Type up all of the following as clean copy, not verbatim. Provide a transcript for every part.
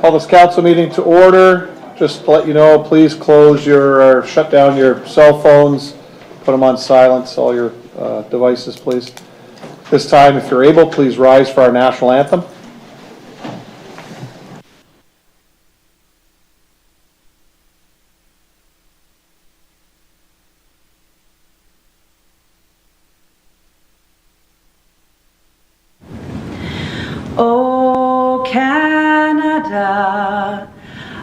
Call this council meeting to order. Just to let you know, please close your, or shut down your cell phones. Put them on silence, all your devices, please. This time, if you're able, please rise for our national anthem. Oh, Canada,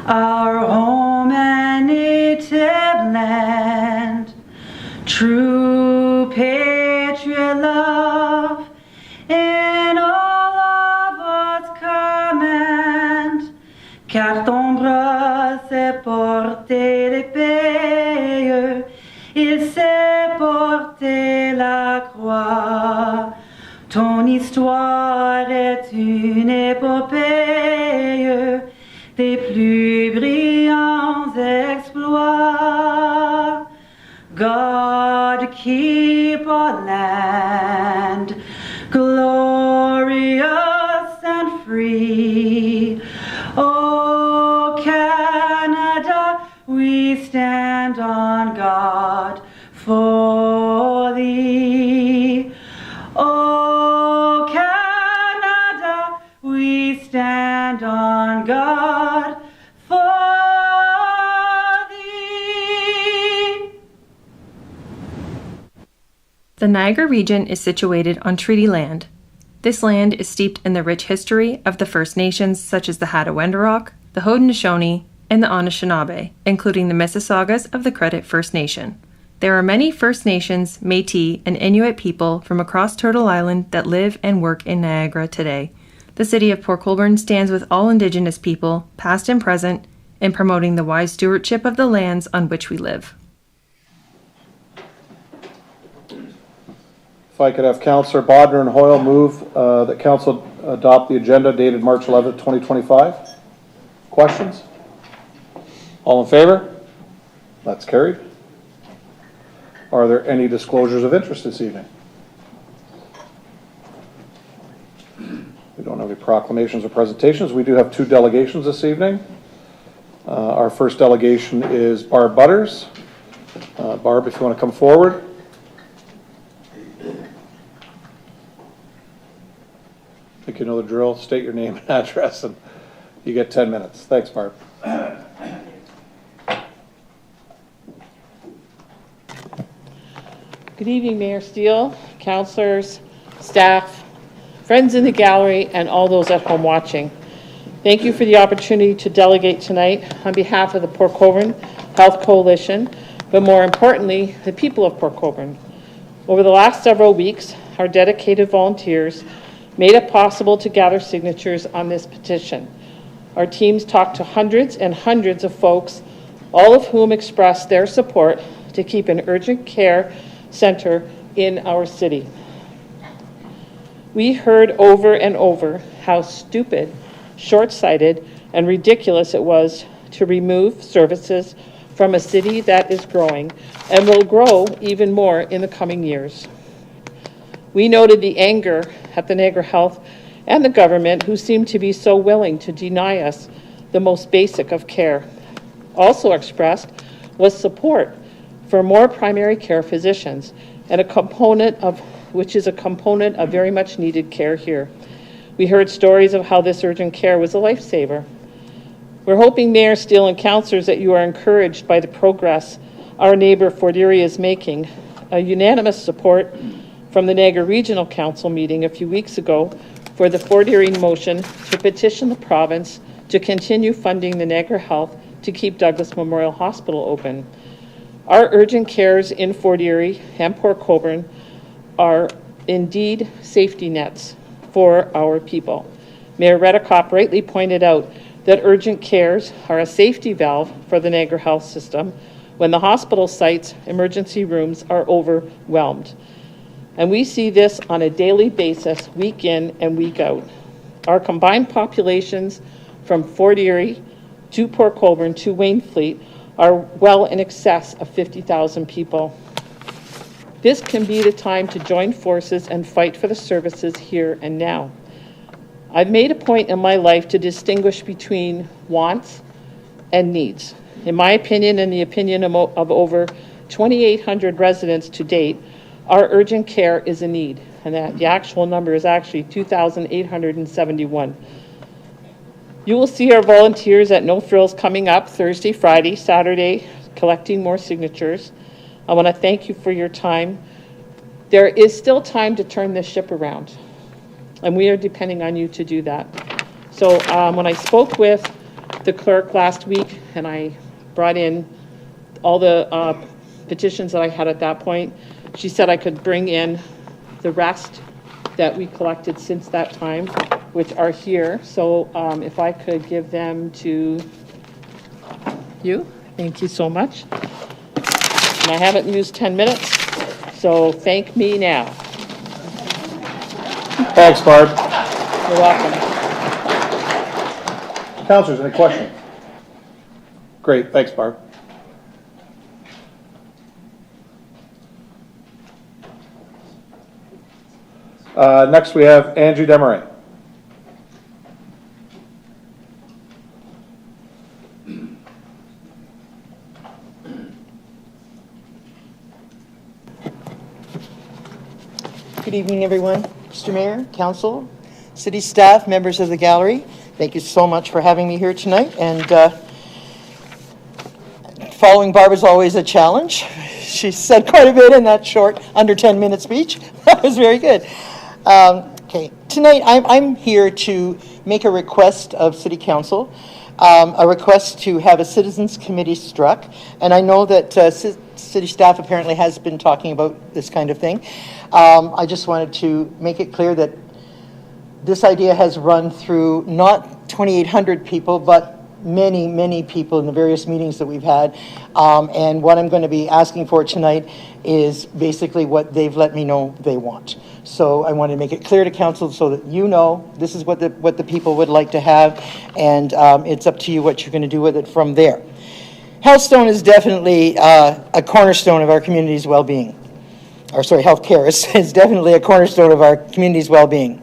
our home and native land, true patriot love in all of its command, car ton bras s'est porté l'épée, il s'est porté la croix. Ton histoire est une épopée des plus brillants exploits. God keep our land glorious and free. Oh Canada, we stand on guard for thee. Oh Canada, we stand on guard for thee. The Niagara region is situated on treaty land. This land is steeped in the rich history of the First Nations such as the Hattaway-Wendourok, the Haudenosaunee, and the Anishinaabe, including the Mississaugas of the Credit First Nation. There are many First Nations, Métis, and Inuit people from across Turtle Island that live and work in Niagara today. The City of Port Colborne stands with all Indigenous people, past and present, in promoting the wise stewardship of the lands on which we live. If I could have Councillor Bodner and Hoyle move that Council adopt the agenda dated March 11th, 2025. Questions? All in favor? That's carried. Are there any disclosures of interest this evening? We don't have any proclamations or presentations. We do have two delegations this evening. Our first delegation is Barb Butters. Barb, if you want to come forward. I think you know the drill. State your name and address, and you get 10 minutes. Thanks, Barb. Good evening, Mayor Steele, councillors, staff, friends in the gallery, and all those at home watching. Thank you for the opportunity to delegate tonight on behalf of the Port Colborne Health Coalition, but more importantly, the people of Port Colborne. Over the last several weeks, our dedicated volunteers made it possible to gather signatures on this petition. Our teams talked to hundreds and hundreds of folks, all of whom expressed their support to keep an urgent care center in our city. We heard over and over how stupid, short-sighted, and ridiculous it was to remove services from a city that is growing and will grow even more in the coming years. We noted the anger at the Niagara Health and the government, who seem to be so willing to deny us the most basic of care. Also expressed was support for more primary care physicians, and which is a component of very much needed care here. We heard stories of how this urgent care was a lifesaver. We're hoping, Mayor Steele and councillors, that you are encouraged by the progress our neighbour Fort Erie is making. A unanimous support from the Niagara Regional Council meeting a few weeks ago for the Fort Erie motion to petition the province to continue funding the Niagara Health to keep Douglas Memorial Hospital open. Our urgent cares in Fort Erie and Port Colborne are indeed safety nets for our people. Mayor Redekop rightly pointed out that urgent cares are a safety valve for the Niagara Health System when the hospital sites' emergency rooms are overwhelmed. And we see this on a daily basis, week in and week out. Our combined populations from Fort Erie to Port Colborne to Wainfleet are well in excess of 50,000 people. This can be the time to join forces and fight for the services here and now. I've made a point in my life to distinguish between wants and needs. In my opinion and the opinion of over 2,800 residents to date, our urgent care is a need, and that the actual number is actually 2,871. You will see our volunteers at No Frills coming up Thursday, Friday, Saturday, collecting more signatures. I want to thank you for your time. There is still time to turn this ship around, and we are depending on you to do that. So when I spoke with the clerk last week and I brought in all the petitions that I had at that point, she said I could bring in the rest that we collected since that time, which are here. So if I could give them to you, thank you so much. And I haven't used 10 minutes, so thank me now. Thanks, Barb. You're welcome. Councilors, any questions? Great, thanks, Barb. Next, we have Angie Demaray. Good evening, everyone. Mr. Mayor, Council, City staff, members of the gallery, thank you so much for having me here tonight. And following Barb is always a challenge. She said quite a bit in that short, under 10-minute speech. That was very good. Okay, tonight I'm here to make a request of City Council, a request to have a citizens committee struck. And I know that city staff apparently has been talking about this kind of thing. I just wanted to make it clear that this idea has run through not 2,800 people, but many, many people in the various meetings that we've had. And what I'm going to be asking for tonight is basically what they've let me know they want. So I want to make it clear to council so that you know this is what the people would like to have, and it's up to you what you're going to do with it from there. Healthstone is definitely a cornerstone of our community's well-being. Or sorry, healthcare is definitely a cornerstone of our community's well-being.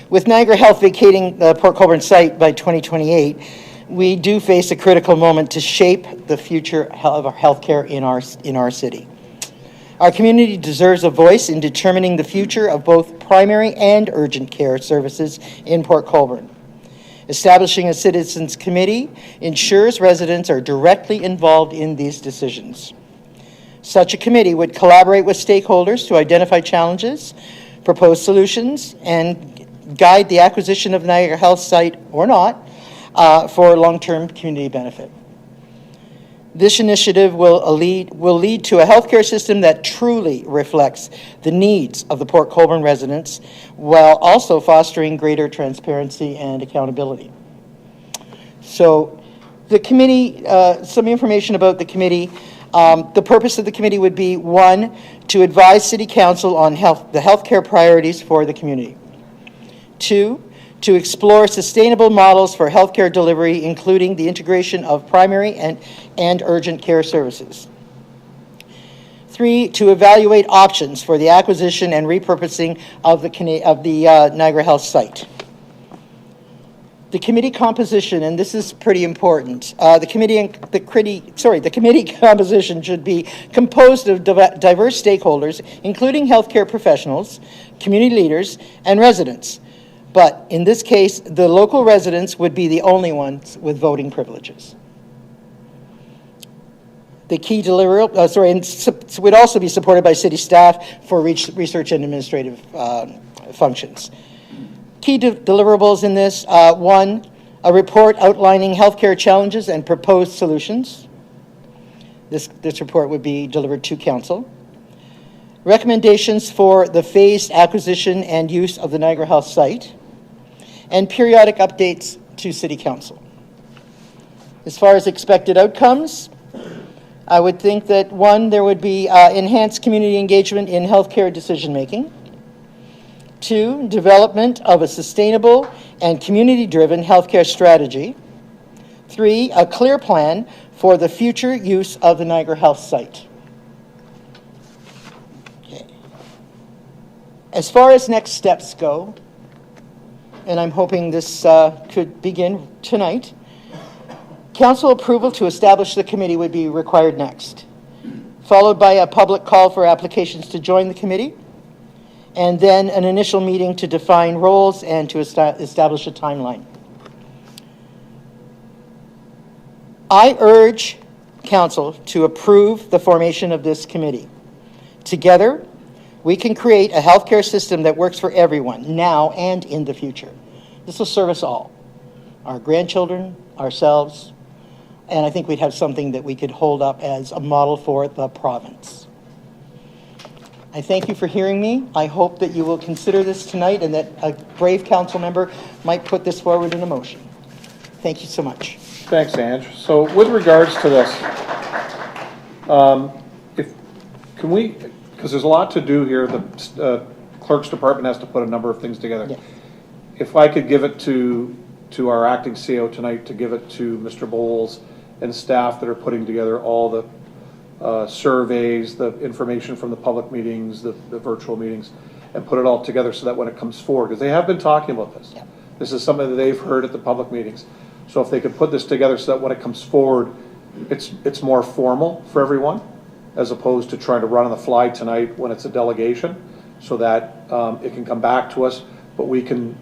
With Niagara Health vacating the Port Colborne site by 2028, we do face a critical moment to shape the future of our healthcare in our city. Our community deserves a voice in determining the future of both primary and urgent care services in Port Colborne. Establishing a citizens committee ensures residents are directly involved in these decisions. Such a committee would collaborate with stakeholders to identify challenges, propose solutions, and guide the acquisition of Niagara Health site or not for long-term community benefit. This initiative will lead to a healthcare system that truly reflects the needs of the Port Colborne residents, while also fostering greater transparency and accountability. So the committee, some information about the committee. The purpose of the committee would be, 1, to advise City Council on the healthcare priorities for the community. 2, to explore sustainable models for healthcare delivery, including the integration of primary and urgent care services. 3, to evaluate options for the acquisition and repurposing of the Niagara Health site. The committee composition, and this is pretty important, the committee composition should be composed of diverse stakeholders, including healthcare professionals, community leaders, and residents. But in this case, the local residents would be the only ones with voting privileges. The key deliverable, would also be supported by city staff for research and administrative functions. Key deliverables in this, 1, a report outlining healthcare challenges and proposed solutions. This report would be delivered to council. Recommendations for the phased acquisition and use of the Niagara Health site, and periodic updates to City Council. As far as expected outcomes, I would think that 1, there would be enhanced community engagement in healthcare decision-making. 2, development of a sustainable and community-driven healthcare strategy. 3, a clear plan for the future use of the Niagara Health site. Okay. As far as next steps go, and I'm hoping this could begin tonight. Council approval to establish the committee would be required next, followed by a public call for applications to join the committee, and then an initial meeting to define roles and to establish a timeline. I urge Council to approve the formation of this committee. Together, we can create a healthcare system that works for everyone, now and in the future. This will serve us all, our grandchildren, ourselves, and I think we'd have something that we could hold up as a model for the province. I thank you for hearing me. I hope that you will consider this tonight and that a brave council member might put this forward in a motion. Thank you so much. Thanks, Ange. So with regards to this, can we, because there's a lot to do here, the clerk's department has to put a number of things together. Yeah. If I could give it to our acting CO tonight, to give it to Mr. Bowles and staff that are putting together all the surveys, the information from the public meetings, the virtual meetings, and put it all together so that when it comes forward, because they have been talking about this. Yeah. This is something that they've heard at the public meetings. So if they could put this together so that when it comes forward, it's more formal for everyone, as opposed to trying to run on the fly tonight when it's a delegation, so that it can come back to us, but we can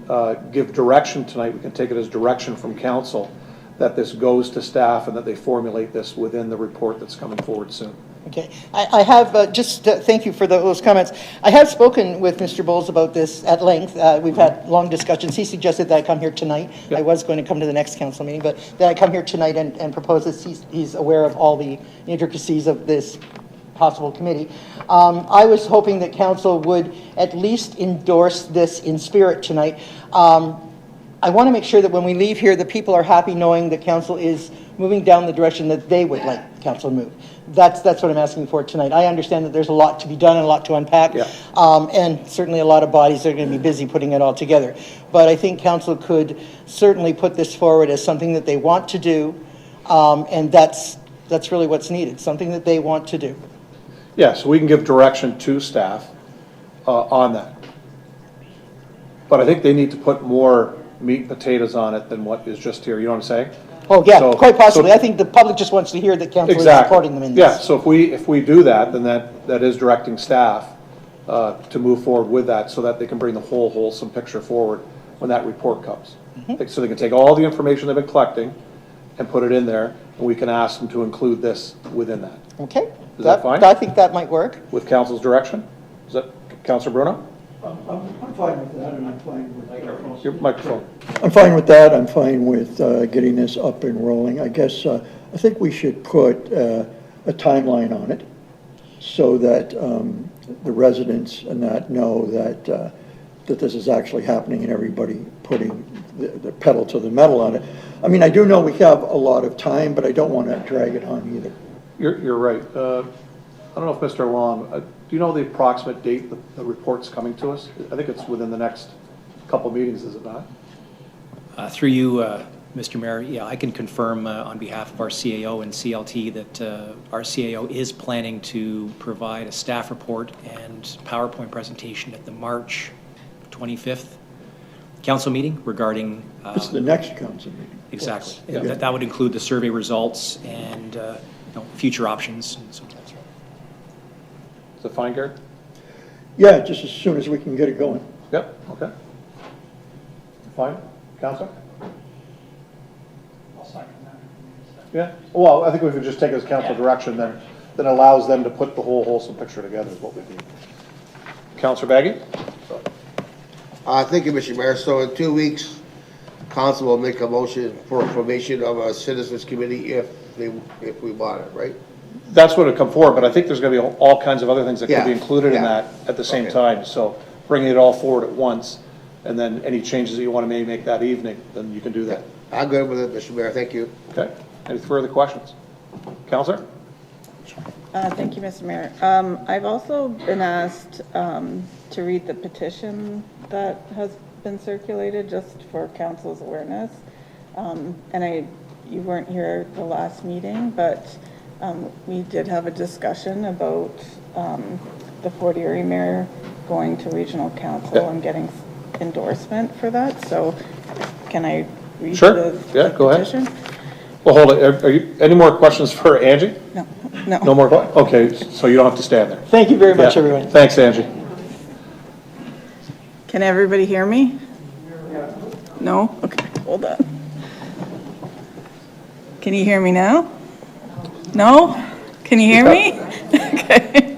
give direction tonight. We can take it as direction from council that this goes to staff and that they formulate this within the report that's coming forward soon. Okay, I have, thank you for those comments. I have spoken with Mr. Bowles about this at length. We've had long discussions. He suggested that I come here tonight. Yep. I was going to come to the next council meeting, but that I come here tonight and propose this. He's aware of all the intricacies of this possible committee. I was hoping that council would at least endorse this in spirit tonight. I want to make sure that when we leave here, the people are happy knowing that council is moving down the direction that they would like council to move. That's what I'm asking for tonight. I understand that there's a lot to be done and a lot to unpack, Yeah. and certainly a lot of bodies are going to be busy putting it all together. But I think council could certainly put this forward as something that they want to do, and that's really what's needed, something that they want to do. Yeah, so we can give direction to staff on that. But I think they need to put more meat and potatoes on it than what is just here, you know what I'm saying? Oh, yeah, So- quite possibly. so- I think the public just wants to hear that council is Exactly. supporting them in this. Yeah, so if we do that, then that is directing staff to move forward with that so that they can bring the whole wholesome picture forward when that report comes. So they can take all the information they've been collecting and put it in there, and we can ask them to include this within that. Okay. Is that fine? I think that might work. With council's direction? Is that, Councilor Bruno? I'm fine with that, and I'm fine with... Your microphone. I'm fine with that, I'm fine with getting this up and rolling. I guess, I think we should put a timeline on it so that the residents and that know that this is actually happening and everybody putting the pedal to the metal on it. I mean, I do know we have a lot of time, but I don't want to drag it on either. You're right. I don't know if Mr. Long, do you know the approximate date the report's coming to us? I think it's within the next couple of meetings, is it not? Through you, Mr. Mayor, yeah, I can confirm on behalf of our CAO and CLT that our CAO is planning to provide a staff report and PowerPoint presentation at the March 25th council meeting regarding... It's the next council meeting. Exactly. Yeah. That would include the survey results and future options and so forth. Is it fine, Gary? Yeah, just as soon as we can get it going. Yep, okay. Fine, Councilor? Yeah, well, I think we could just take it as council direction, then allows them to put the whole wholesome picture together is what we need. Councilor Baggy? Thank you, Mr. Mayor. So in 2 weeks, council will make a motion for formation of a citizens committee if we want it, right? That's what would come forward, but I think there's gonna be all kinds of other things that could be Yeah, included in yeah. that at the same Okay. time, so bringing it all forward at once, and then any changes that you wanna maybe make that evening, then you can do that. I'm good with it, Mr. Mayor. Thank you. Okay, any further questions? Councilor? Thank you, Mr. Mayor. I've also been asked to read the petition that has been circulated just for council's awareness. And you weren't here at the last meeting, but we did have a discussion about the Fort Erie mayor going to regional council and getting endorsement for that, so can I read Sure. the Yeah, the go ahead. petition? Well, hold it. Are you, any more questions for Angie? No, No no. more? Okay, so you don't have to stand there. Thank you very much, Yeah. everyone. Thanks, Angie. Can everybody hear me? No? Okay, hold on. Can you hear me now? No? Can you hear me? Okay.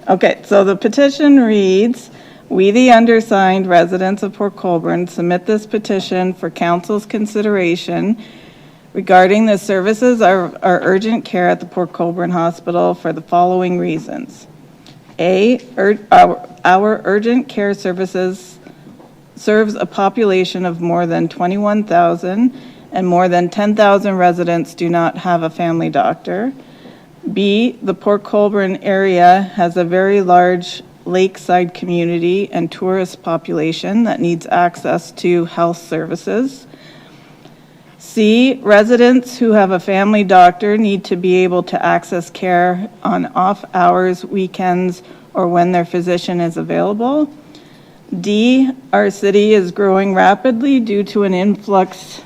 Okay, so the petition reads, "We, the undersigned residents of Port Colborne, submit this petition for council's consideration regarding the services of our urgent care at the Port Colborne Hospital for the following reasons. A, our urgent care services serves a population of more than 21,000 and more than 10,000 residents do not have a family doctor. B, the Port Colborne area has a very large lakeside community and tourist population that needs access to health services. C, residents who have a family doctor need to be able to access care on off hours, weekends, or when their physician is available. D, our city is growing rapidly due to an influx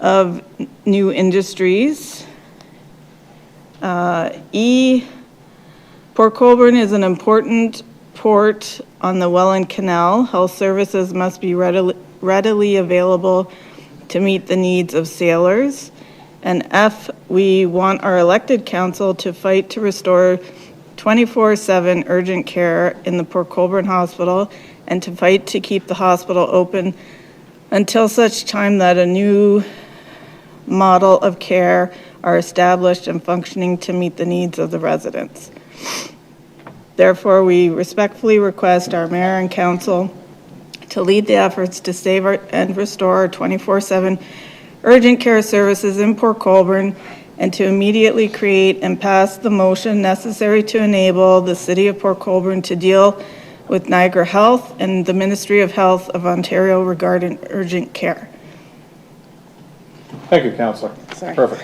of new industries. E, Port Colborne is an important port on the Welland Canal. Health services must be readily available to meet the needs of sailors. And F, we want our elected council to fight to restore 24/7 urgent care in the Port Colborne Hospital and to fight to keep the hospital open until such time that a new model of care are established and functioning to meet the needs of the residents. Therefore, we respectfully request our mayor and council to lead the efforts to save and restore our 24/7 urgent care services in Port Colborne and to immediately create and pass the motion necessary to enable the City of Port Colborne to deal with Niagara Health and the Ministry of Health of Ontario regarding urgent care." Thank you, Councillor. Sorry. Perfect.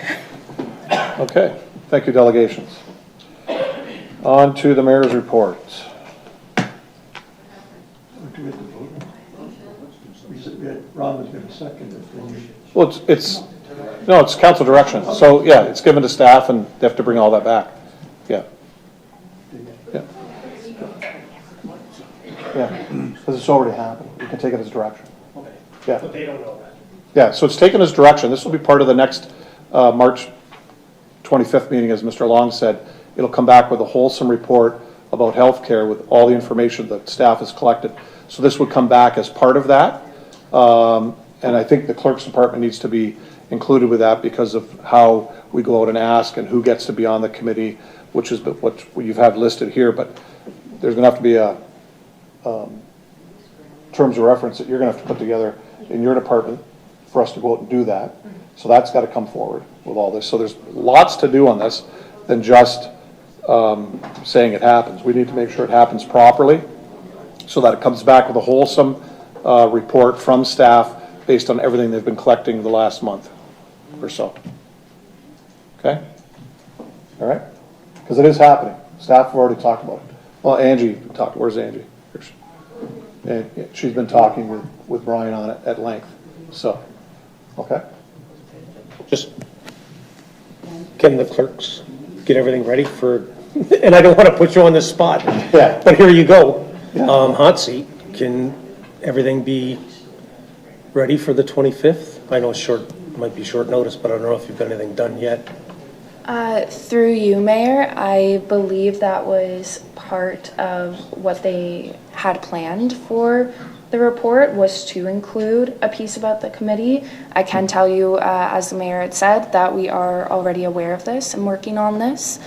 Okay, thank you, delegations. On to the mayor's report. Ron was going to second it. Then you- Well, it's council direction. So, yeah, it's given to staff and they have to bring all that back. Yeah. Yeah. Yeah, because it's already happened. You can take it as direction. Yeah. But they don't know that. Yeah, so it's taken as direction. This will be part of the next March 25th meeting, as Mr. Long said. It'll come back with a wholesome report about healthcare with all the information that staff has collected. So this would come back as part of that. And I think the clerk's department needs to be included with that because of how we go out and ask and who gets to be on the committee, which is what you've had listed here. But there's going to have to be a terms of reference that you're going to have to put together in your department for us to go out and do that. So that's got to come forward with all this. So there's lots to do on this than just saying it happens. We need to make sure it happens properly so that it comes back with a wholesome report from staff based on everything they've been collecting the last month or so. Okay? All right? Because it is happening. Staff have already talked about it. Well, Angie talked. Where's Angie? And she's been talking with Brian on it at length. So, okay? Just, can the clerks get everything ready for, and I don't want to put you on the spot. Yeah. But here you go. Yeah. Hot seat, can everything be ready for the 25th? I know might be short notice, but I don't know if you've got anything done yet. Through you, Mayor, I believe that was part of what they had planned for the report, was to include a piece about the committee. I can tell you, as the mayor had said, that we are already aware of this and working on this.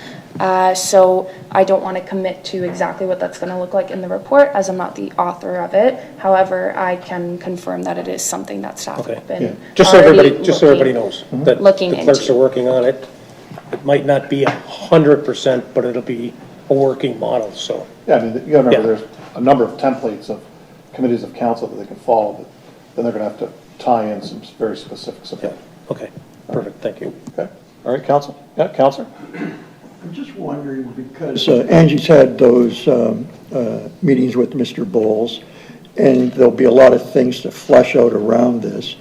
So I don't want to commit to exactly what that's going to look like in the report, as I'm not the author of it. However, I can confirm that it is something that staff Okay. have been Yeah. Just so already everybody knows that looking the clerks into. are working on it. It might not be 100%, but it'll be a working model, so. Yeah, I mean, you gotta remember, Yeah. there's a number of templates of committees of council that they can follow, but then they're gonna have to tie in some very specifics of Yeah, that. okay, perfect, thank you. Okay? All right, council? Yeah, councilor? I'm just wondering, because Angie's had those meetings with Mr. Bowles, and there'll be a lot of things to flesh out around this.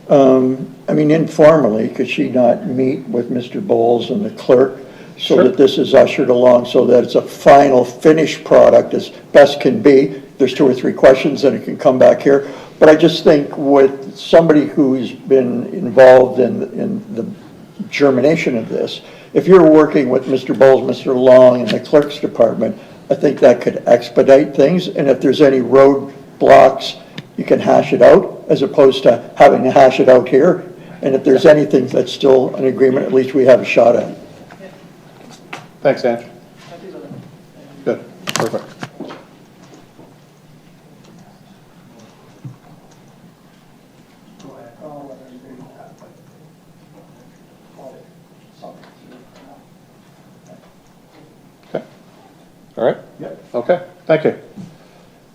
I mean, informally, could she not meet with Mr. Bowles and the clerk so Sure. that this is ushered along, so that it's a final finished product as best can be? There's 2 or 3 questions, and it can come back here. But I just think with somebody who's been involved in the germination of this, if you're working with Mr. Bowles, Mr. Long, and the clerk's department, I think that could expedite things. And if there's any roadblocks, you can hash it out, as opposed to having to hash it out here. And if there's anything that's still an agreement, at least we have a shot at it. Thanks, Ange. Good, perfect. Okay, all right? Okay, thank you.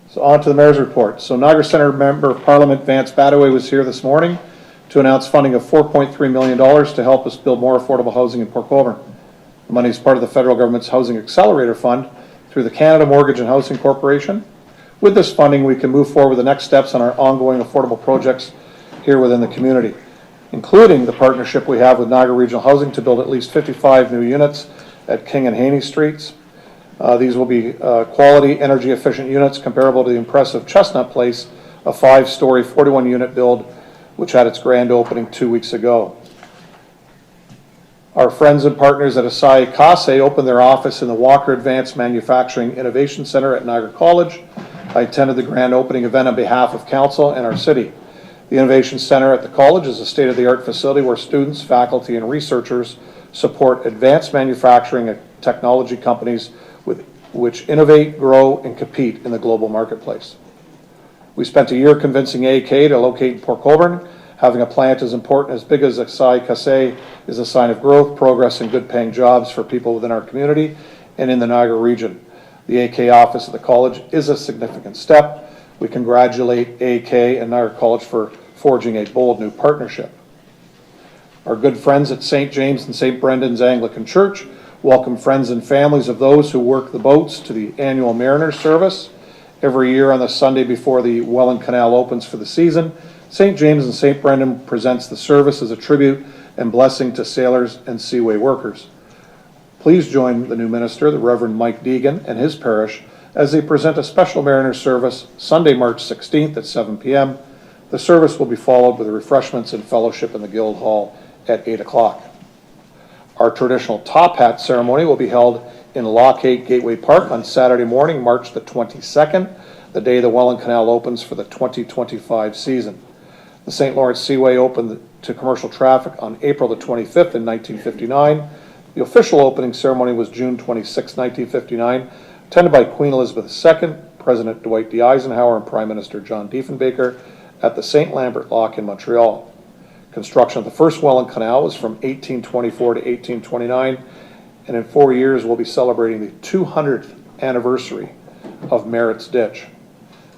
So on to the mayor's report. So Niagara Centre Member of Parliament Vance Badaway was here this morning to announce funding of $4.3 million to help us build more affordable housing in Port Colborne. The money is part of the federal government's Housing Accelerator Fund through the Canada Mortgage and Housing Corporation. With this funding, we can move forward with the next steps on our ongoing affordable projects here within the community, including the partnership we have with Niagara Regional Housing to build at least 55 new units at King and Haney Streets. These will be quality, energy-efficient units comparable to the impressive Chestnut Place, a 5-story, 41-unit build, which had its grand opening 2 weeks ago. Our friends and partners at Asai Kase opened their office in the Walker Advanced Manufacturing Innovation Center at Niagara College. I attended the grand opening event on behalf of council and our city. The Innovation Center at the college is a state-of-the-art facility where students, faculty, and researchers support advanced manufacturing and technology companies which innovate, grow, and compete in the global marketplace. We spent a year convincing AK to locate in Port Colborne. Having a plant as important as big as Asai Kase is a sign of growth, progress, and good-paying jobs for people within our community and in the Niagara region. The AK office at the college is a significant step. We congratulate AK and Niagara College for forging a bold new partnership. Our good friends at St. James and St. Brendan's Anglican Church welcome friends and families of those who work the boats to the annual Mariners service. Every year on the Sunday before the Welland Canal opens for the season, St. James and St. Brendan presents the service as a tribute and blessing to sailors and seaway workers. Please join the new minister, the Reverend Mike Deegan, and his parish as they present a special Mariners service Sunday, March 16th at 7 p.m. The service will be followed with refreshments and fellowship in the Guild Hall at 8 o'clock. Our traditional top hat ceremony will be held in Lockgate Gateway Park on Saturday morning, March the 22nd, the day the Welland Canal opens for the 2025 season. The St. Lawrence Seaway opened to commercial traffic on April the 25th in 1959. The official opening ceremony was June 26, 1959, attended by Queen Elizabeth II, President Dwight D. Eisenhower, and Prime Minister John Diefenbaker at the St. Lambert Lock in Montreal. Construction of the first Welland Canal was from 1824 to 1829, and in 4 years we'll be celebrating the 200th anniversary of Merritt's Ditch.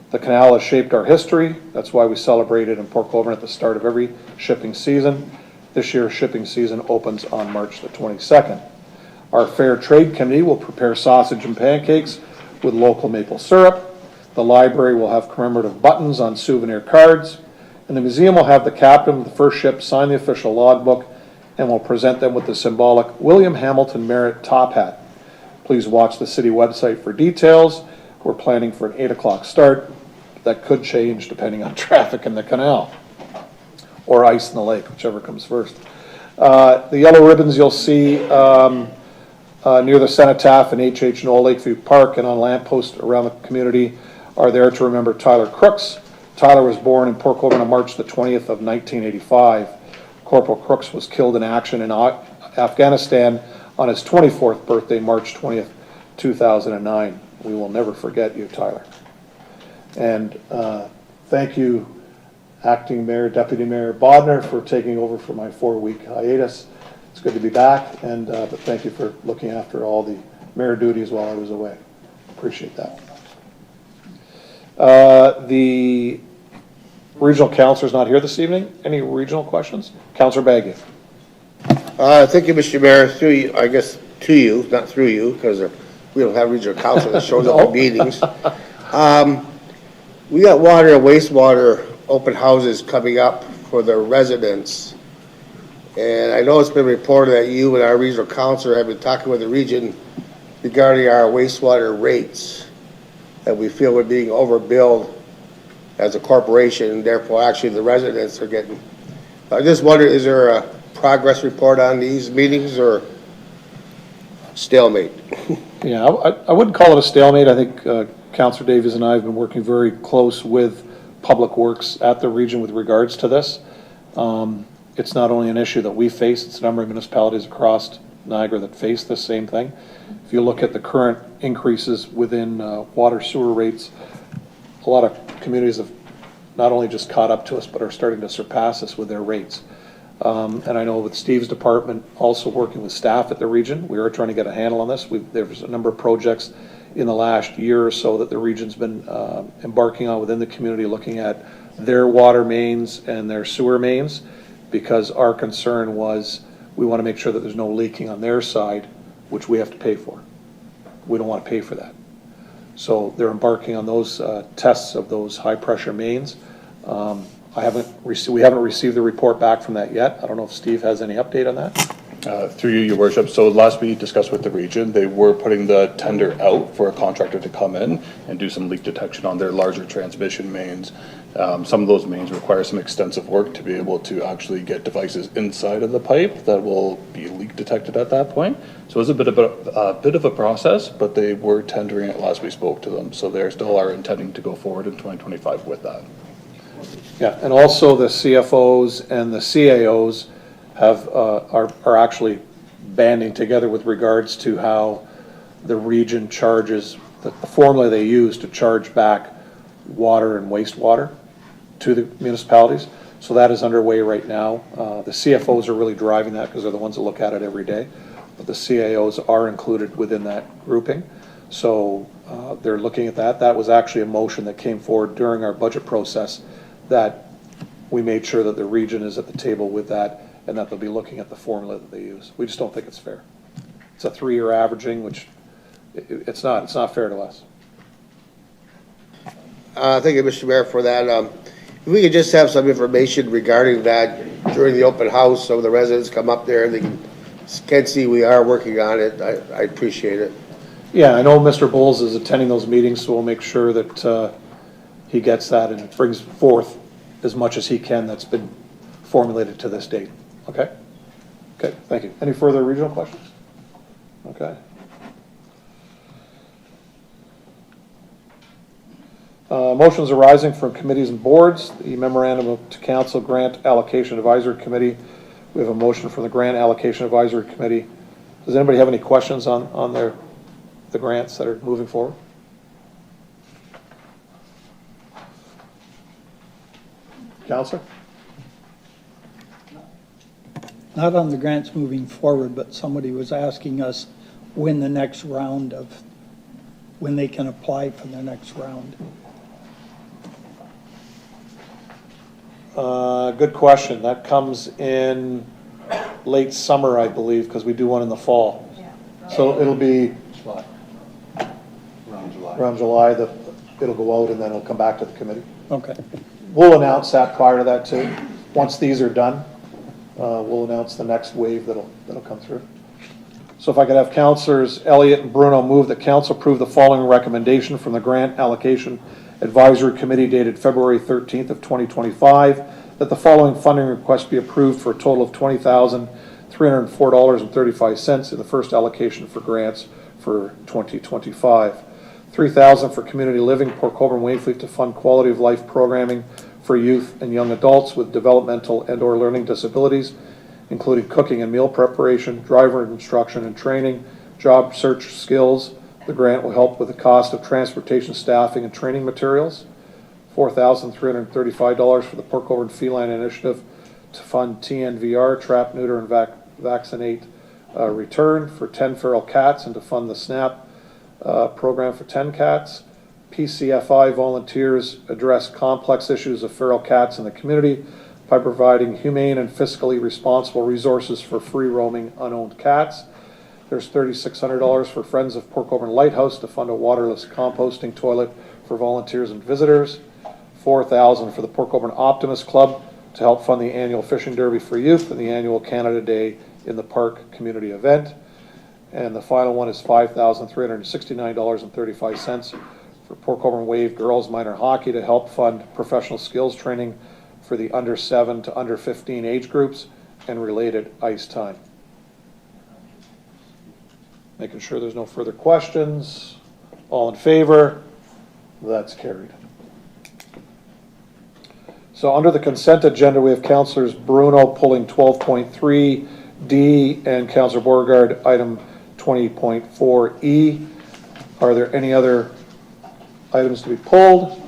The canal has shaped our history. That's why we celebrate it in Port Colborne at the start of every shipping season. This year's shipping season opens on March the 22nd. Our Fair Trade Committee will prepare sausage and pancakes with local maple syrup. The library will have commemorative buttons on souvenir cards. And the museum will have the captain of the first ship sign the official logbook and will present them with the symbolic William Hamilton Merritt top hat. Please watch the city website for details. We're planning for an 8 o'clock start. That could change depending on traffic in the canal or ice in the lake, whichever comes first. The yellow ribbons you'll see near the cenotaph in H.H. Knoll Lakeview Park and on lampposts around the community are there to remember Tyler Crooks. Tyler was born in Port Colborne on March the 20th of 1985. Corporal Crooks was killed in action in Afghanistan on his 24th birthday, March 20th, 2009. We will never forget you, Tyler. And thank you, Acting Mayor, Deputy Mayor Bodner, for taking over for my 4-week hiatus. It's good to be back, and but thank you for looking after all the mayor duties while I was away. Appreciate that. The regional councillor is not here this evening. Any regional questions? Councillor Baggy. Thank you, Mr. Mayor. Through you, I guess to you, not through you, because we don't have regional council that shows up at meetings. We got water and wastewater open houses coming up for the residents. And I know it's been reported that you and our regional counselor have been talking with the region regarding our wastewater rates, that we feel we're being overbilled as a corporation, and therefore actually the residents are getting. I just wonder, is there a progress report on these meetings or stalemate? Yeah, I wouldn't call it a stalemate. I think Councillor Davies and I have been working very close with Public Works at the region with regards to this. It's not only an issue that we face, it's a number of municipalities across Niagara that face the same thing. If you look at the current increases within water sewer rates, a lot of communities have not only just caught up to us, but are starting to surpass us with their rates. And I know with Steve's department, also working with staff at the region, we are trying to get a handle on this. There's a number of projects in the last year or so that the region's been embarking on within the community, looking at their water mains and their sewer mains, because our concern was we want to make sure that there's no leaking on their side, which we have to pay for. We don't want to pay for that. So they're embarking on those tests of those high pressure mains. We haven't received the report back from that yet. I don't know if Steve has any update on that. Through you, Your Worship. So last we discussed with the region, they were putting the tender out for a contractor to come in and do some leak detection on their larger transmission mains. Some of those mains require some extensive work to be able to actually get devices inside of the pipe that will be leak detected at that point. So it's a bit of a process, but they were tendering it last we spoke to them. So they still are intending to go forward in 2025 with that. Yeah, and also the CFOs and the CAOs are actually banding together with regards to how the region charges, the formula they use to charge back water and wastewater to the municipalities. So that is underway right now. The CFOs are really driving that because they're the ones that look at it every day. But the CAOs are included within that grouping. So they're looking at that. That was actually a motion that came forward during our budget process, that we made sure that the region is at the table with that, and that they'll be looking at the formula that they use. We just don't think it's fair. It's a 3-year averaging, which it's not fair to us. Thank you, Mr. Mayor, for that. If we could just have some information regarding that during the open house, so the residents come up there, they can see we are working on it. I appreciate it. Yeah, I know Mr. Bowles is attending those meetings, so we'll make sure that he gets that and brings forth as much as he can that's been formulated to this date. Okay? Okay, thank you. Any further regional questions? Okay. Motions arising from committees and boards. The memorandum to council grant allocation advisory committee. We have a motion from the grant allocation advisory committee. Does anybody have any questions on the grants that are moving forward? Councilor? Not on the grants moving forward, but somebody was asking us when the next round of, when they can apply for the next round. Good question. That comes in late summer, I believe, because we do one in the fall. So it'll be around July that it'll go out, and then it'll come back to the committee. Okay. We'll announce that prior to that too. Once these are done, we'll announce the next wave that'll come through. So if I could have Councillors Elliott and Bruno move that council approve the following recommendation from the Grant Allocation Advisory Committee dated February 13th of 2025, that the following funding request be approved for a total of $20,304.35 in the first allocation for grants for 2025. $3,000 for community living, Port Colborne Waynfleet, to fund quality of life programming for youth and young adults with developmental and/or learning disabilities, including cooking and meal preparation, driver instruction and training, job search skills. The grant will help with the cost of transportation, staffing, and training materials. $4,335 for the Port Colborne Feline Initiative to fund TNVR, trap, neuter, and vaccinate return for 10 feral cats, and to fund the SNAP program for 10 cats. PCFI volunteers address complex issues of feral cats in the community by providing humane and fiscally responsible resources for free-roaming unowned cats. There's $3,600 for Friends of Port Colborne Lighthouse to fund a waterless composting toilet for volunteers and visitors. $4,000 for the Port Colborne Optimist Club to help fund the annual fishing derby for youth and the annual Canada Day in the Park community event. And the final one is $5,369.35 for Port Colborne Wave Girls Minor Hockey to help fund professional skills training for the under 7 to under 15 age groups and related ice time. Making sure there's no further questions. All in favor? That's carried. So under the consent agenda, we have Councillors Bruno pulling 12.3D and Councillor Beauregard item 20.4E. Are there any other items to be pulled?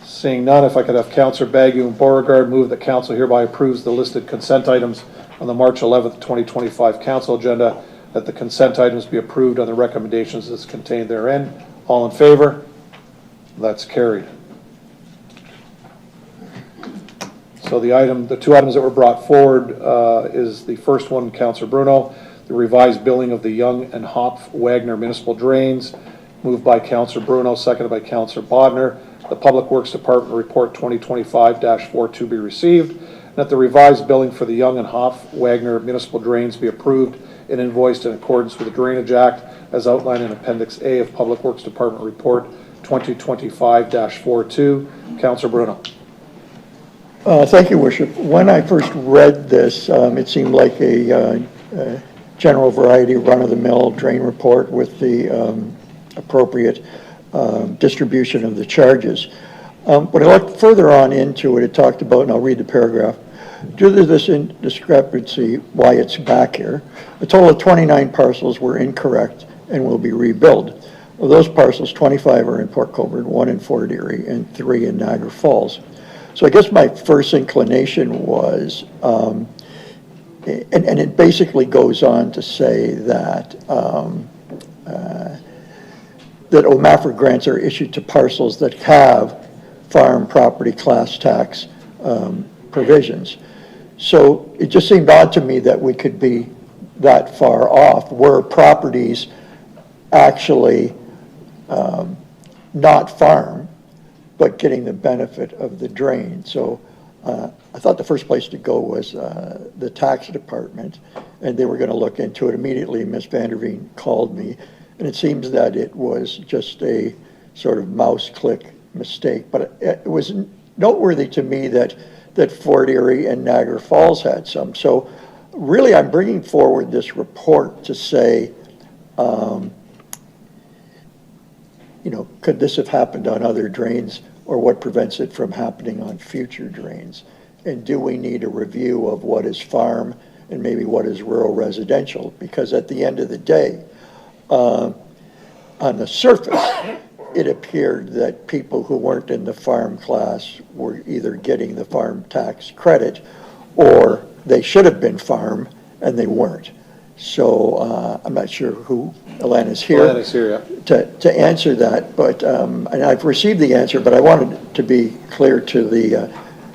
Seeing none, if I could have Councillor Bagu and Beauregard move that council hereby approves the listed consent items on the March 11th, 2025 council agenda, that the consent items be approved on the recommendations as contained therein. All in favor? That's carried. So the two items that were brought forward is the first one, Councillor Bruno, the revised billing of the Young and Hopf Wagner municipal drains, moved by Councillor Bruno, seconded by Councillor Bodner. The Public Works Department report 2025-42 be received, and that the revised billing for the Young and Hopf Wagner municipal drains be approved and invoiced in accordance with the Drainage Act as outlined in Appendix A of Public Works Department report 2025-42. Councillor Bruno. Thank you, Worship. When I first read this, it seemed like a general variety run-of-the-mill drain report with the appropriate distribution of the charges. When I looked further on into it, it talked about, and I'll read the paragraph, due to this discrepancy, why it's back here, a total of 29 parcels were incorrect and will be rebilled. Of those parcels, 25 are in Port Colborne, 1 in Fort Erie, and 3 in Niagara Falls. So I guess my first inclination was, and it basically goes on to say that that OMAFR grants are issued to parcels that have farm property class tax provisions. So it just seemed odd to me that we could be that far off, where properties actually not farm, but getting the benefit of the drain. So I thought the first place to go was the tax department, and they were going to look into it. Immediately, Ms. Vanderveen called me, and it seems that it was just a sort of mouse click mistake. But it was noteworthy to me that Fort Erie and Niagara Falls had some. So really, I'm bringing forward this report to say, could this have happened on other drains, or what prevents it from happening on future drains? And do we need a review of what is farm and maybe what is rural residential? Because at the end of the day, on the surface, it appeared that people who weren't in the farm class were either getting the farm tax credit, or they should have been farm and they weren't. So I'm not sure who, Alana's here. Alana's here, yeah. To answer that, but and I've received the answer, but I wanted to be clear to the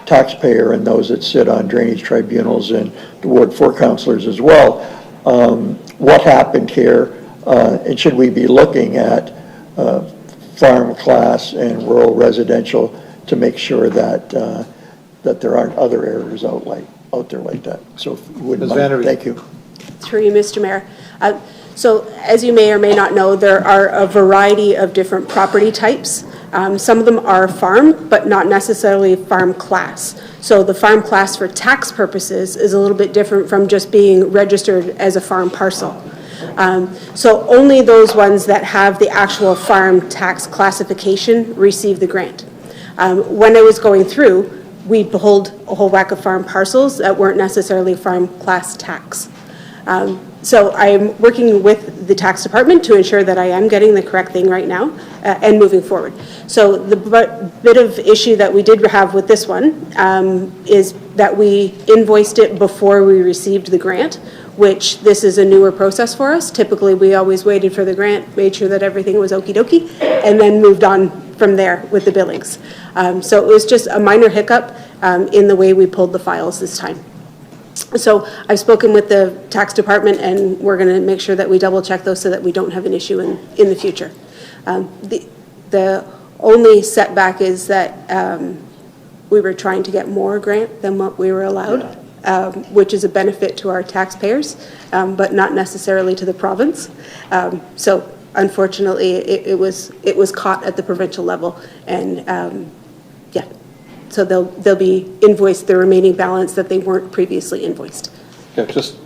taxpayer and those that sit on drainage tribunals and the Ward 4 councilors as well, what happened here, and should we be looking at farm class and rural residential to make sure that that there aren't other errors out there like that. So if you wouldn't mind, thank you. Through you, Mr. Mayor. So as you may or may not know, there are a variety of different property types. Some of them are farm, but not necessarily farm class. So the farm class for tax purposes is a little bit different from just being registered as a farm parcel. So only those ones that have the actual farm tax classification receive the grant. When I was going through, we pulled a whole whack of farm parcels that weren't necessarily farm class tax. So I'm working with the tax department to ensure that I am getting the correct thing right now and moving forward. So the bit of issue that we did have with this one is that we invoiced it before we received the grant, which this is a newer process for us. Typically, we always waited for the grant, made sure that everything was okie dokie, and then moved on from there with the billings. So it was just a minor hiccup in the way we pulled the files this time. So I've spoken with the tax department, and we're going to make sure that we double check those so that we don't have an issue in the future. The only setback is that we were trying to get more grant than what we were allowed, which is a benefit to our taxpayers, but not necessarily to the province. So unfortunately, it was caught at the provincial level, and yeah, so they'll be invoiced the remaining balance that they weren't previously invoiced. Yeah, just,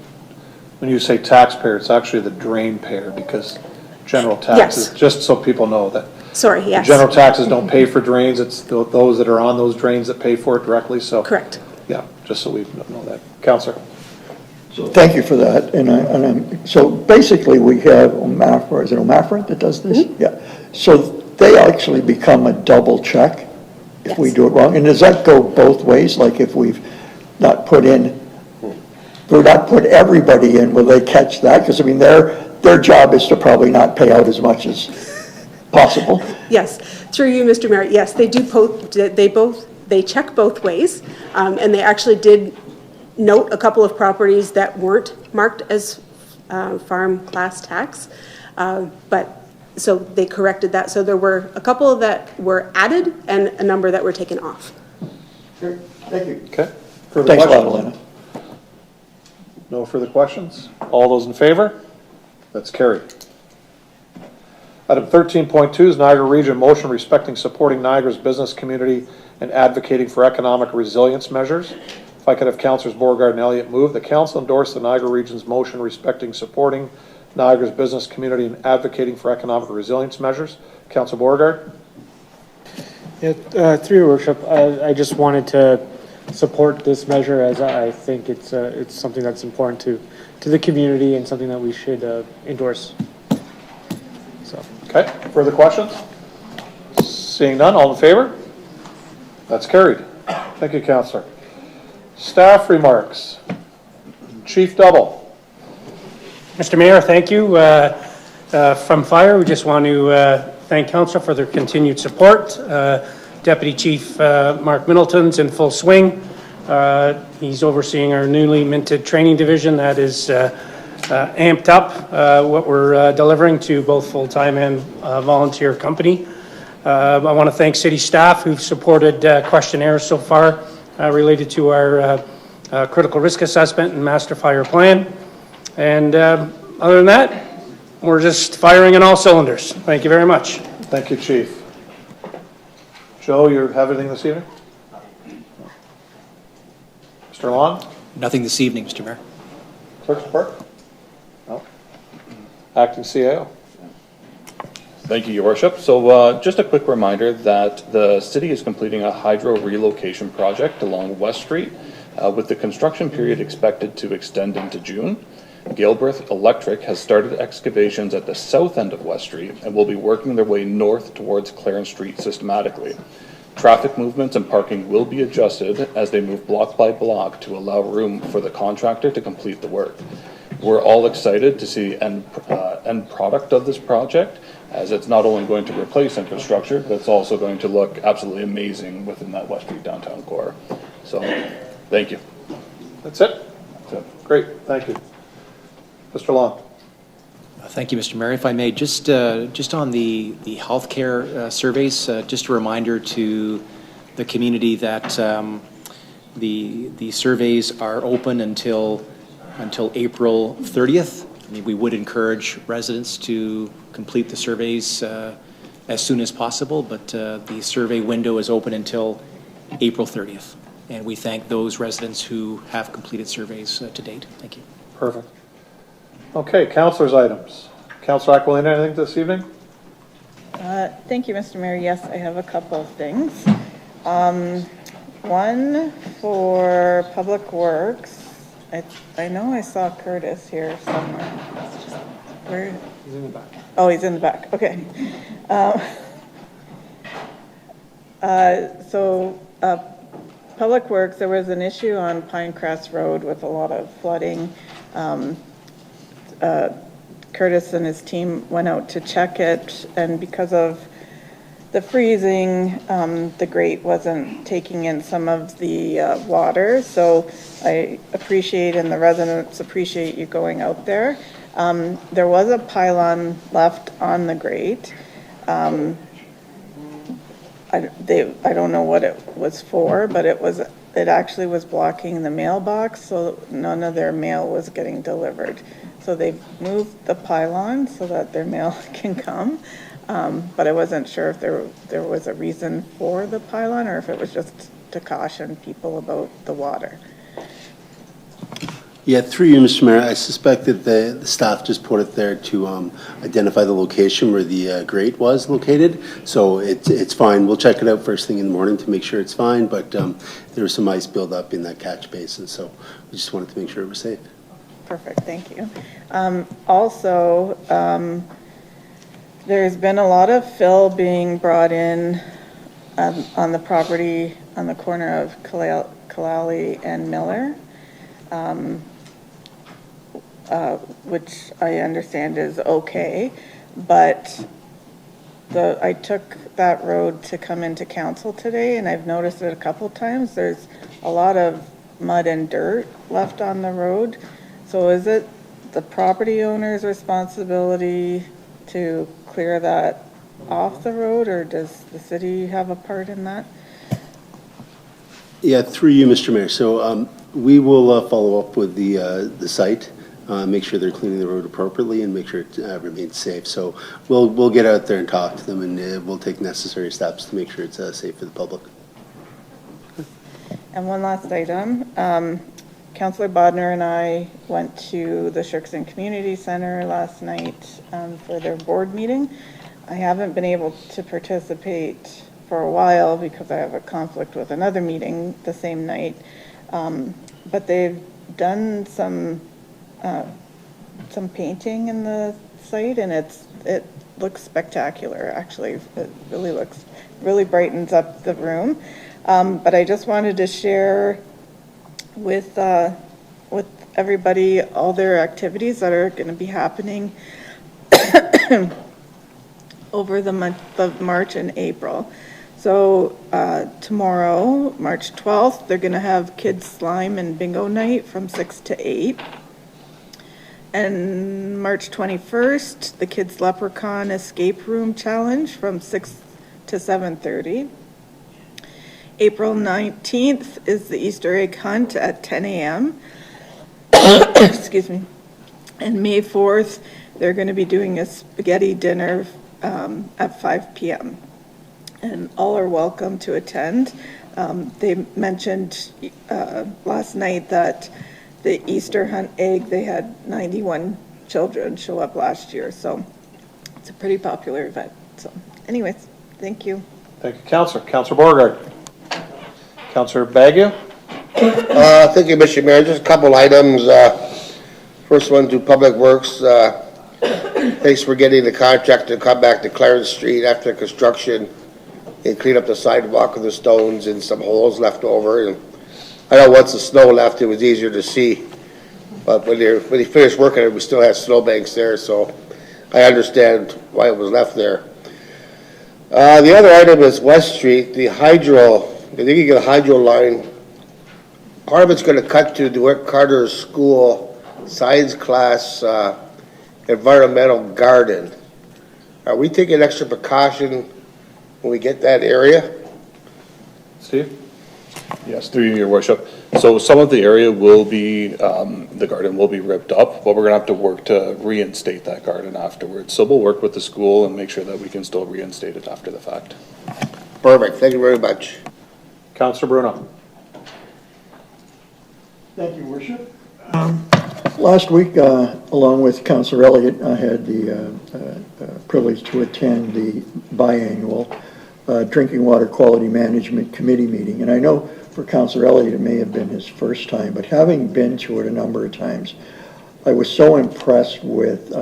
when you say taxpayer, it's actually the drain payer, because general taxes, Yes. just so people know that. Sorry, the yes. General taxes don't pay for drains, it's those that are on those drains that pay for it directly, so. Correct. Yeah, just so we know that. Counselor? So thank you for that. So basically, we have OMAFRA, is it OMAFRA that does this? Mm-hmm. Yeah. So they actually become a double check if we Yes. do it wrong. And does that go both ways? Like if we've not put everybody in, will they catch that? Because I mean, their job is to probably not pay out as much as possible. Yes, through you, Mr. Mayor, yes, they do, they check both ways, and they actually did note a couple of properties that weren't marked as farm class tax, but, so they corrected that, so there were a couple that were added and a number that were taken off. Thank you. Okay. Further Thanks a lot, questions? Elena. No further questions? All those in favor? That's carried. Item 13.2 is Niagara Region motion respecting supporting Niagara's business community and advocating for economic resilience measures. If I could have Councilors Beauregard and Elliott move, the council endorse the Niagara Region's motion respecting supporting Niagara's business community and advocating for economic resilience measures. Councilor Beauregard? Yeah, through your worship, I just wanted to support this measure, as I think it's something that's important to the community and something that we should endorse. So. Okay, further questions? Seeing none, all in favor? That's carried. Thank you, Councillor. Staff remarks. Chief Double. Mr. Mayor, thank you. From Fire, we just want to thank Council for their continued support. Deputy Chief Mark Middleton's in full swing. He's overseeing our newly minted training division that is amped up what we're delivering to both full-time and volunteer company. I want to thank city staff who've supported questionnaires so far related to our critical risk assessment and master fire plan. And other than that, we're just firing on all cylinders. Thank you very much. Thank you, Chief. Joe, you have anything this evening? Mr. Long? Nothing this evening, Mr. Mayor. Clerk's report? No. Acting CAO? Thank you, Your Worship. So just a quick reminder that the city is completing a hydro relocation project along West Street with the construction period expected to extend into June. Galbraith Electric has started excavations at the south end of West Street and will be working their way north towards Clarence Street systematically. Traffic movements and parking will be adjusted as they move block by block to allow room for the contractor to complete the work. We're all excited to see end product of this project, as it's not only going to replace infrastructure, but it's also going to look absolutely amazing within that West Street downtown core. So, thank you. That's it? That's it. Great, thank you. Mr. Long. Thank you, Mr. Mayor. If I may, just on the healthcare surveys, just a reminder to the community that the surveys are open until April 30th. I mean, we would encourage residents to complete the surveys as soon as possible, but the survey window is open until April 30th. And we thank those residents who have completed surveys to date. Thank you. Perfect. Okay, councilors' items. Councilor Aquilina, anything this evening? Thank you, Mr. Mayor. Yes, I have a couple of things. One for Public Works. I know I saw Curtis here somewhere. Where? He's in the back. Oh, he's in the back. Okay. Public Works, there was an issue on Pinecrest Road with a lot of flooding. Curtis and his team went out to check it, and because of the freezing, the grate wasn't taking in some of the water. So I appreciate, and the residents appreciate you going out there. There was a pylon left on the grate. I don't know what it was for, but it actually was blocking the mailbox, so none of their mail was getting delivered. So they moved the pylon so that their mail can come. But I wasn't sure if there was a reason for the pylon or if it was just to caution people about the water. Yeah, through you, Mr. Mayor, I suspect that the staff just put it there to identify the location where the grate was located. So it's fine. We'll check it out first thing in the morning to make sure it's fine. But there was some ice buildup in that catch basin, so we just wanted to make sure it was safe. Perfect, thank you. Also, there's been a lot of fill being brought in on the property on the corner of Kalali and Miller. Which I understand is okay, but I took that road to come into council today, and I've noticed it a couple times. There's a lot of mud and dirt left on the road. So is it the property owner's responsibility to clear that off the road, or does the city have a part in that? Yeah, through you, Mr. Mayor. So we will follow up with the site. Make sure they're cleaning the road appropriately and make sure it remains safe. So we'll get out there and talk to them, and we'll take necessary steps to make sure it's safe for the public. And one last item. Councillor Bodner and I went to the Sherkson Community Center last night for their board meeting. I haven't been able to participate for a while because I have a conflict with another meeting the same night. But they've done some painting in the site, and it looks spectacular. Actually, it really brightens up the room. But I just wanted to share with everybody all their activities that are going to be happening over the month of March and April. So tomorrow, March 12th, they're going to have kids slime and bingo night from 6 to 8. And March 21st, the Kids Leprechaun Escape Room Challenge from 6 to 7:30. April 19th is the Easter egg hunt at 10 a.m. Excuse me. And May 4th, they're going to be doing a spaghetti dinner at 5 p.m. And all are welcome to attend. They mentioned last night that the Easter hunt egg, they had 91 children show up last year, so it's a pretty popular event. So anyways, thank you. Thank you, Councillor. Councillor Beauregard. Councillor Bagu. Thank you, Mr. Mayor. Just a couple items. First one to Public Works. Thanks for getting the contract to come back to Clarence Street after construction and clean up the sidewalk with the stones and some holes left over. And I know once the snow left, it was easier to see. But when he finished working it, we still had snowbanks there, so I understand why it was left there. The other item is West Street, the hydro. I think you get a hydro line. Part of it's going to cut to DeWitt Carter's school science class environmental garden. Are we taking extra precaution when we get that area? Steve? Yes, through you, your worship. So some of the area will be, the garden will be ripped up, but we're gonna have to work to reinstate that garden afterwards. So we'll work with the school and make sure that we can still reinstate it after the fact. Perfect, thank you very much. Councillor Bruno. Thank you, Worship. Last week, along with Councillor Elliott, I had the privilege to attend the biannual Drinking Water Quality Management Committee meeting. And I know for Councillor Elliott, it may have been his first time, but having been to it a number of times, I was so impressed with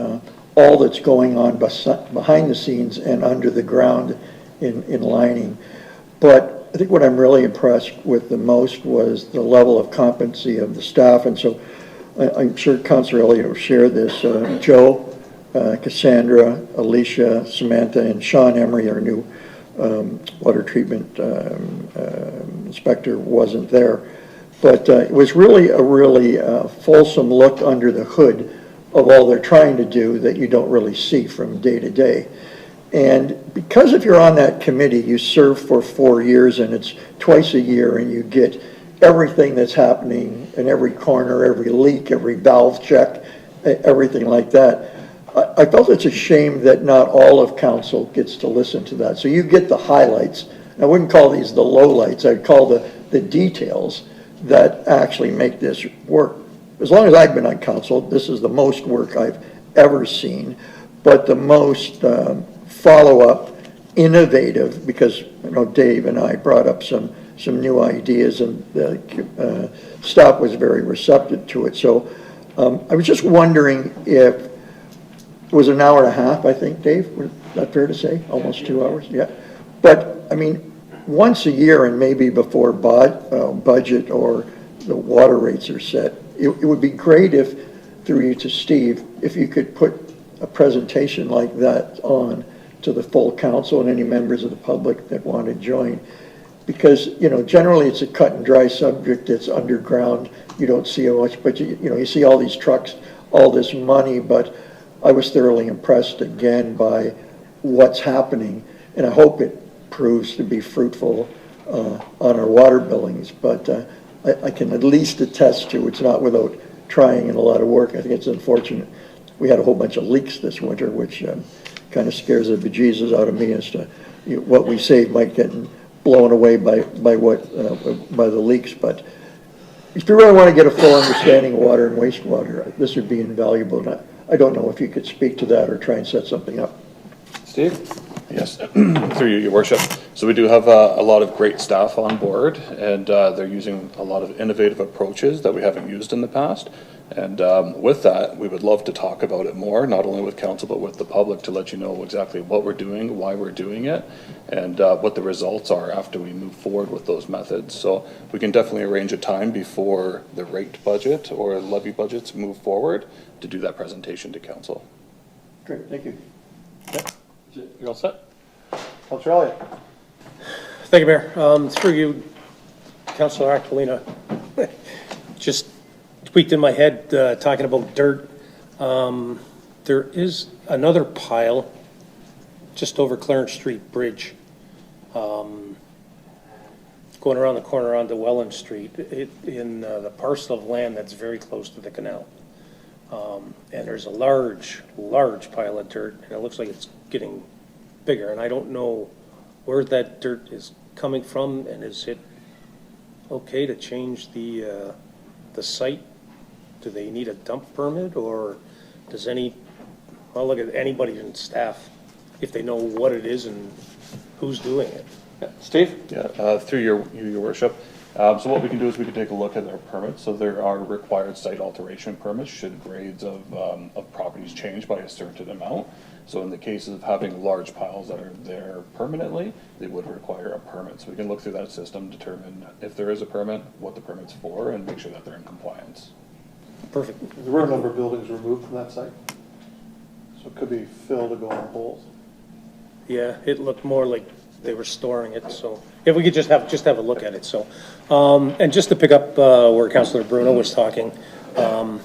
all that's going on behind the scenes and under the ground in lining. But I think what I'm really impressed with the most was the level of competency of the staff. And so I'm sure Councillor Elliott will share this. Joe, Cassandra, Alicia, Samantha, and Sean Emery, our new water treatment inspector, wasn't there. But it was really a really fulsome look under the hood of all they're trying to do that you don't really see from day to day. And because if you're on that committee, you serve for 4 years and it's twice a year and you get everything that's happening in every corner, every leak, every valve check, everything like that. I felt it's a shame that not all of council gets to listen to that. So you get the highlights. I wouldn't call these the lowlights. I'd call the details that actually make this work. As long as I've been on council, this is the most work I've ever seen, but the most follow-up, innovative, because I know Dave and I brought up some new ideas and the staff was very receptive to it. So I was just wondering if it was an hour and a half, I think, Dave, was that fair to say? Almost 2 hours, yeah. But, I mean, once a year and maybe before budget or the water rates are set, it would be great if, through you to Steve, if you could put a presentation like that on to the full council and any members of the public that want to join. Because, you know, generally it's a cut and dry subject, it's underground, you don't see how much, but you see all these trucks, all this money, but I was thoroughly impressed again by what's happening, and I hope it proves to be fruitful on our water billings, but I can at least attest to it's not without trying and a lot of work. I think it's unfortunate. We had a whole bunch of leaks this winter, which kind of scares the bejesus out of me as to what we save might get blown away by the leaks. But if you really want to get a full understanding of water and wastewater, this would be invaluable. And I don't know if you could speak to that or try and set something up. Steve? Yes, through you, your worship. So we do have a lot of great staff on board, and they're using a lot of innovative approaches that we haven't used in the past. And with that, we would love to talk about it more, not only with council, but with the public, to let you know exactly what we're doing, why we're doing it, and what the results are after we move forward with those methods. So we can definitely arrange a time before the rate budget or levy budgets move forward to do that presentation to council. Great, thank you. Okay. You all set? Councilor Elliott. Thank you, Mayor. Through you, Councilor Aquilina, just tweaked in my head talking about dirt. There is another pile just over Clarence Street Bridge, going around the corner onto Welland Street in the parcel of land that's very close to the canal. And there's a large pile of dirt, and it looks like it's getting bigger, and I don't know where that dirt is coming from, and is it okay to change the site? Do they need a dump permit, or does look at anybody in staff, if they know what it is and who's doing it? Yeah. Steve? Yeah, through your worship. So what we can do is we can take a look at our permits. So there are required site alteration permits should grades of properties change by a certain amount. So in the cases of having large piles that are there permanently, they would require a permit. So we can look through that system, determine if there is a permit, what the permit's for, and make sure that they're in compliance. Perfect. There were a number of buildings removed from that site, so it could be filled to go in holes. Yeah, it looked more like they were storing it, so if we could just have a look at it. So, and just to pick up where Councilor Bruno was talking, the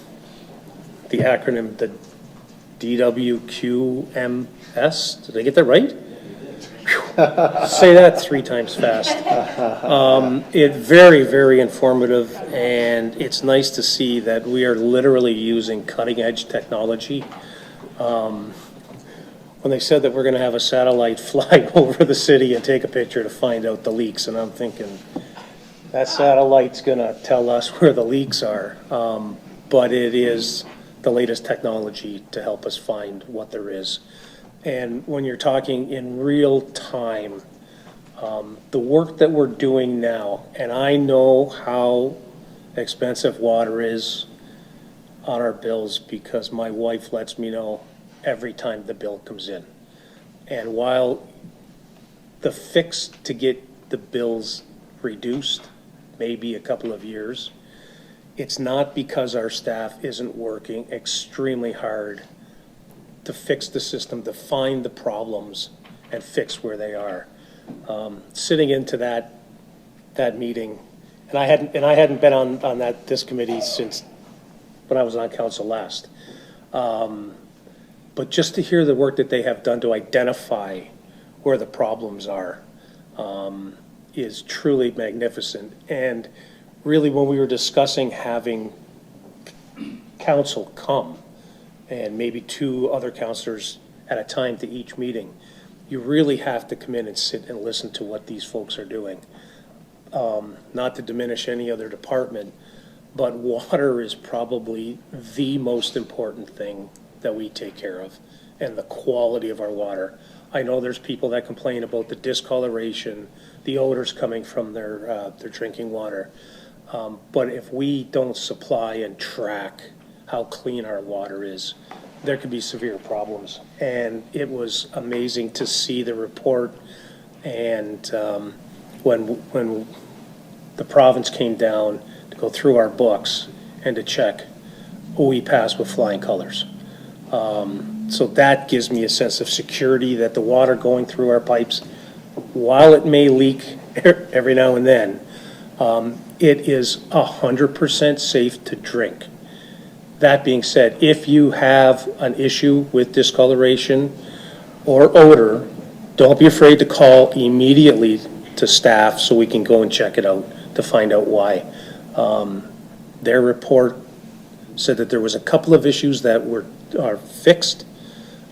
acronym, the DWQMS, did I get that right? Say that 3 times fast. It's very, very informative, and it's nice to see that we are literally using cutting-edge technology. When they said that we're going to have a satellite fly over the city and take a picture to find out the leaks, and I'm thinking, that satellite's going to tell us where the leaks are, but it is the latest technology to help us find what there is. And when you're talking in real time, the work that we're doing now, and I know how expensive water is on our bills because my wife lets me know every time the bill comes in. And while the fix to get the bills reduced may be a couple of years, it's not because our staff isn't working extremely hard to fix the system, to find the problems and fix where they are. Sitting into that meeting, and I hadn't been on this committee since when I was on council last. But but just to hear the work that they have done to identify where the problems are is truly magnificent. And really, when we were discussing having council come, and maybe 2 other councilors at a time to each meeting, you really have to come in and sit and listen to what these folks are doing. Not to diminish any other department, but water is probably the most important thing that we take care of, and the quality of our water. I know there's people that complain about the discoloration, the odors coming from their drinking water. But if we don't supply and track how clean our water is, there could be severe problems. And it was amazing to see the report, and when the province came down to go through our books and to check, we passed with flying colors. So that gives me a sense of security that the water going through our pipes, while it may leak every now and then, it is 100% safe to drink. That being said, if you have an issue with discoloration or odor, don't be afraid to call immediately to staff so we can go and check it out to find out why. Their report said that there was a couple of issues that are fixed,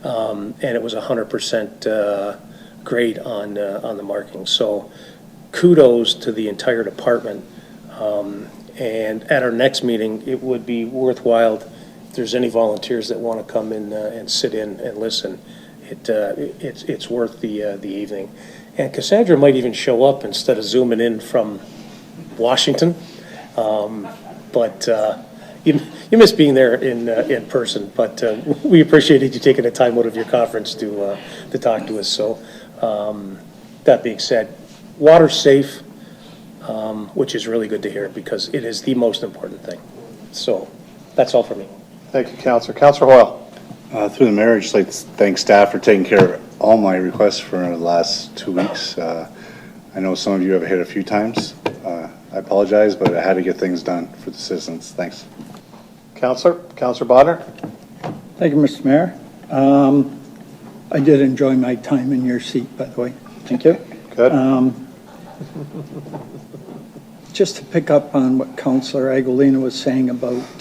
and it was 100% grade on the marking. So kudos to the entire department. And at our next meeting, it would be worthwhile if there's any volunteers that want to come in and sit in and listen. It's worth the evening. And Cassandra might even show up instead of zooming in from Washington. But you miss being there in person. But we appreciated you taking the time out of your conference to talk to us. So that being said, water's safe. Which is really good to hear because it is the most important thing. So that's all for me. Thank you, Councillor. Councillor Hoyle. Through the mayor, I'd just like to thank staff for taking care of all my requests for the last 2 weeks. I know some of you have hit a few times. I apologize, but I had to get things done for the citizens. Thanks. Councillor Bodnar. Thank you, Mr. Mayor. I did enjoy my time in your seat, by the way. Thank you. Good. Just to pick up on what Councillor Agolina was saying about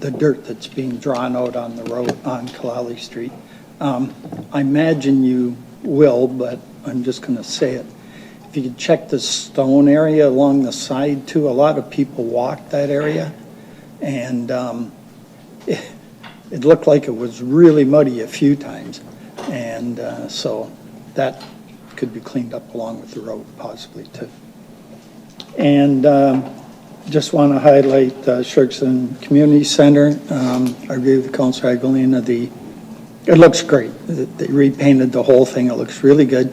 the dirt that's being drawn out on the road on Kalali Street. I imagine you will, but I'm just going to say it. If you could check the stone area along the side too, a lot of people walk that area, and it looked like it was really muddy a few times, and so that could be cleaned up along with the road possibly too. And just want to highlight Sherkston Community Center. I agree with Councillor Agolina. It looks great. They repainted the whole thing. It looks really good.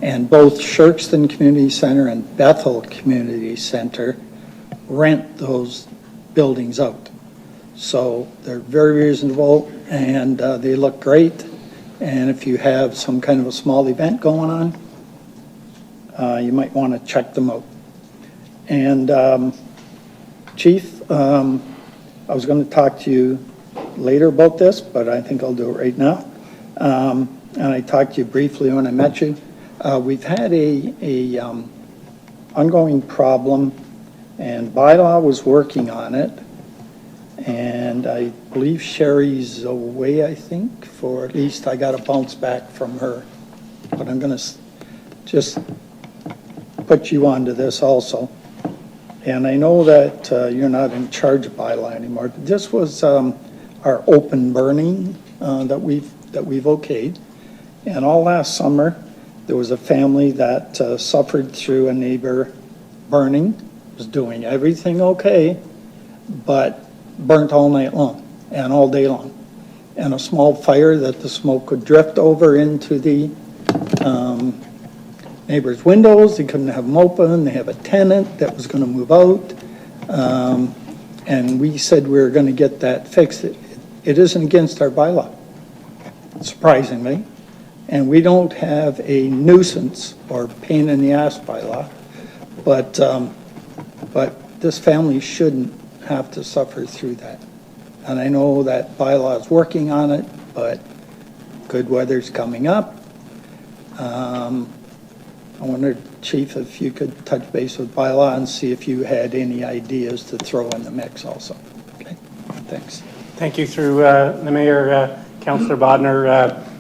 And both Sherkston Community Center and Bethel Community Center rent those buildings out. So they're very reasonable and they look great. And if you have some kind of a small event going on, you might want to check them out. And Chief, I was going to talk to you later about this, but I think I'll do it right now. And I talked to you briefly when I met you. We've had a ongoing problem, and bylaw was working on it. And I believe Sherry's away, I think, for at least I got a bounce back from her. But I'm going to just put you onto this also. And I know that you're not in charge of bylaw anymore. This was our open burning that we've okayed. And all last summer, there was a family that suffered through a neighbor burning, was doing everything okay, but burnt all night long and all day long. And a small fire that the smoke could drift over into the neighbors' windows. They couldn't have them open. They have a tenant that was going to move out. And we said we were going to get that fixed. It isn't against our bylaw, surprisingly. And we don't have a nuisance or pain in the ass bylaw. But this family shouldn't have to suffer through that. And I know that bylaw is working on it, but good weather's coming up. I wondered, Chief, if you could touch base with bylaw and see if you had any ideas to throw in the mix also. Okay, thanks. Thank you. Through the Mayor, Councillor Bodnar,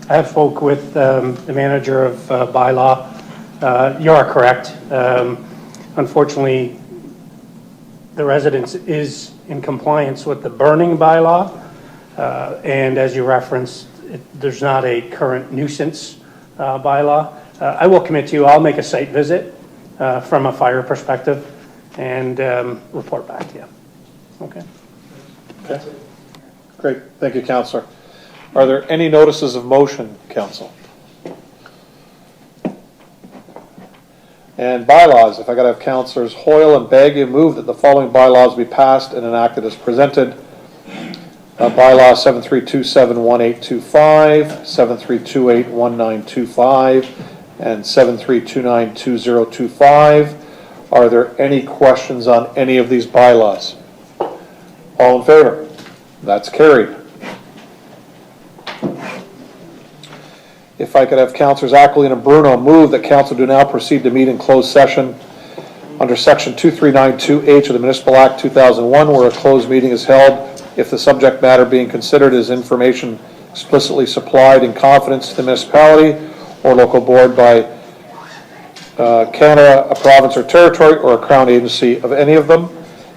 I have spoke with the manager of bylaw. You are correct. Unfortunately, the residence is in compliance with the burning bylaw. And as you referenced, there's not a current nuisance bylaw. I will commit to you, I'll make a site visit from a fire perspective and report back to you. Okay. Okay. Great. Thank you, Councillor. Are there any notices of motion, Council? And bylaws, if I gotta have Councillors Hoyle and Baggy move that the following bylaws be passed and enacted as presented. Bylaw 73271825, 73281925, and 73292025. Are there any questions on any of these bylaws? All in favor? That's carried. If I could have Councillors Ackley and Bruno move that Council do now proceed to meet in closed session under Section 2392H of the Municipal Act 2001, where a closed meeting is held if the subject matter being considered is information explicitly supplied in confidence to the municipality or local board by Canada, a province or territory, or a Crown agency of any of them.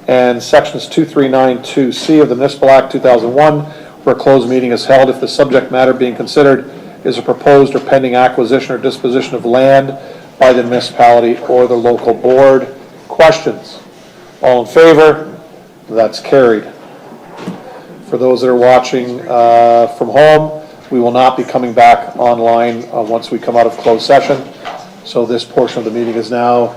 And Sections 2392C of the Municipal Act 2001, where a closed meeting is held if the subject matter being considered is a proposed or pending acquisition or disposition of land by the municipality or the local board. Questions? All in favor? That's carried. For those that are watching from home, we will not be coming back online once we come out of closed session. So this portion of the meeting is now